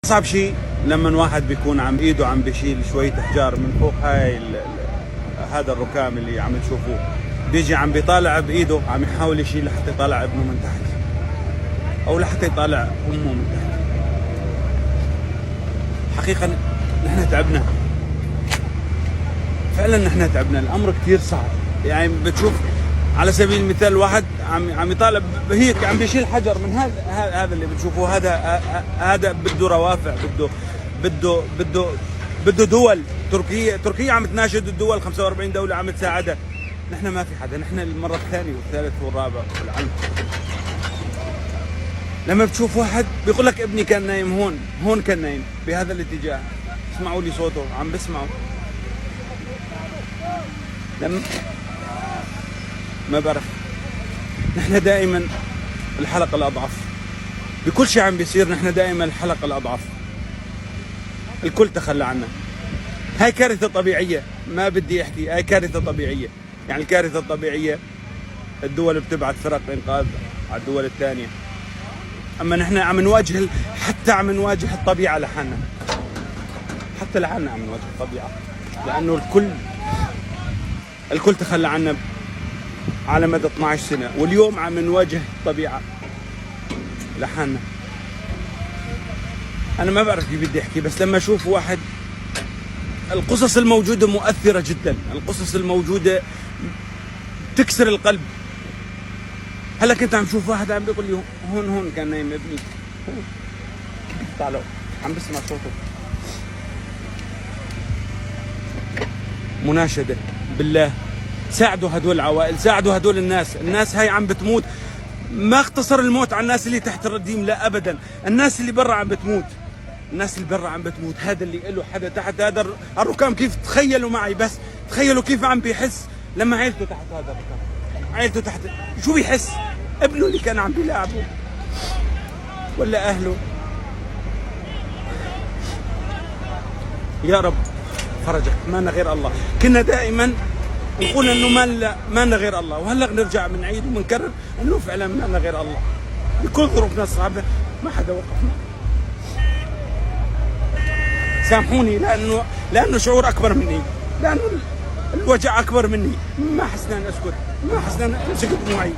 أصعب شيء لما واحد بيكون عم ايده عم بيشيل شوية احجار من فوق هذا الركام اللي عم تشوفوه، بيجي عم بيطالع بايده عم يحاول يشيل لحتى يطالع ابنه من تحت او لحتى يطالع امه من تحت. حقيقة نحن تعبنا، فعلا نحن تعبنا، الامر كثير صعب. يعني بتشوف على سبيل المثال واحد عم يطالب هيك عم بيشيل حجر من هذا اللي بتشوفوه، هذا بده روافع، بده دول. تركيا عم تناشد الدول، 45 دولة عم تساعدها. نحن ما في حدا، نحن المرة الثانية والثالث والرابع والعلم. لما بتشوف واحد بيقول لك ابني كان نايم هون كان نايم بهذا الاتجاه، اسمعوا لي صوته عم بسمعوا. لما ما بعرف، نحن دائما الحلقة الأضعف بكل شيء عم بيصير، نحن دائما الحلقة الأضعف. الكل تخلى عنا. هاي كارثة طبيعية، ما بدي أحكي، هاي كارثة طبيعية. يعني الكارثة الطبيعية الدول بتبعث فرق إنقاذ على الدول الثانية، أما نحن عم نواجه، حتى عم نواجه الطبيعة لحالنا، حتى لحالنا عم نواجه الطبيعة، لأنه الكل تخلى عنا على مدى 12 سنة، واليوم عم نواجه الطبيعة لحالنا. أنا ما بعرف كيف بدي أحكي، بس لما أشوف واحد، القصص الموجودة مؤثرة جدا، القصص الموجودة تكسر القلب. هلا كنت عم شوف واحد عم بيقول لي هون كان نايم ابني، كيف طالعوا عم بسمع صوته. مناشدة بالله، ساعدوا هدول العوائل، ساعدوا هدول الناس هاي عم بتموت. ما اختصر الموت على الناس اللي تحت الرديم، لا ابدا، الناس اللي برا عم بتموت، الناس اللي برا عم بتموت. هذا اللي له حدا تحت هذا الركام، كيف تخيلوا معي، بس تخيلوا كيف عم بيحس لما عيلته تحت هذا الركام، عيلته تحت، شو بيحس؟ ابنه اللي كان عم بيلاعبه ولا اهله. يا رب فرجك، ما لنا غير الله. كنا دائما نقول انه ما لنا غير الله، وهلا نرجع بنعيد وبنكرر انه فعلا ما لنا غير الله. بكل ظروفنا الصعبه ما حدا وقفنا. سامحوني، لانه شعور اكبر مني، لانه الوجع اكبر مني، ما حسنا اسكت، ما حسنا امسك دموعي.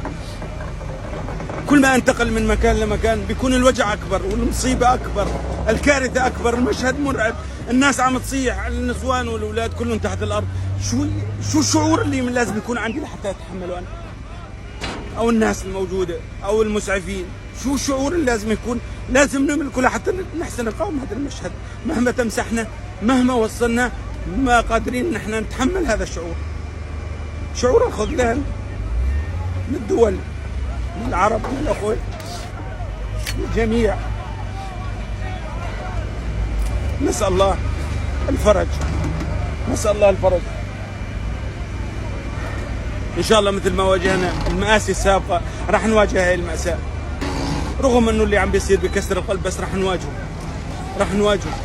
كل ما انتقل من مكان لمكان بيكون الوجع اكبر، والمصيبه اكبر، الكارثه اكبر، المشهد مرعب، الناس عم تصيح، النسوان والاولاد كلهم تحت الارض. شو الشعور اللي لازم يكون عندي لحتى اتحمله انا او الناس الموجوده او المسعفين؟ شو الشعور اللي لازم يكون، لازم نملكه لحتى نحسن نقاوم هذا المشهد؟ مهما تمسحنا، مهما وصلنا، ما قادرين نحن نتحمل هذا الشعور. شعور الخذلان من الدول، من العرب، من الاخوه، من الجميع. نسأل الله الفرج، نسأل الله الفرج. إن شاء الله مثل ما واجهنا المآسي السابقة راح نواجه هاي المأساة، رغم إنه اللي عم بيصير بكسر القلب، بس راح نواجهه.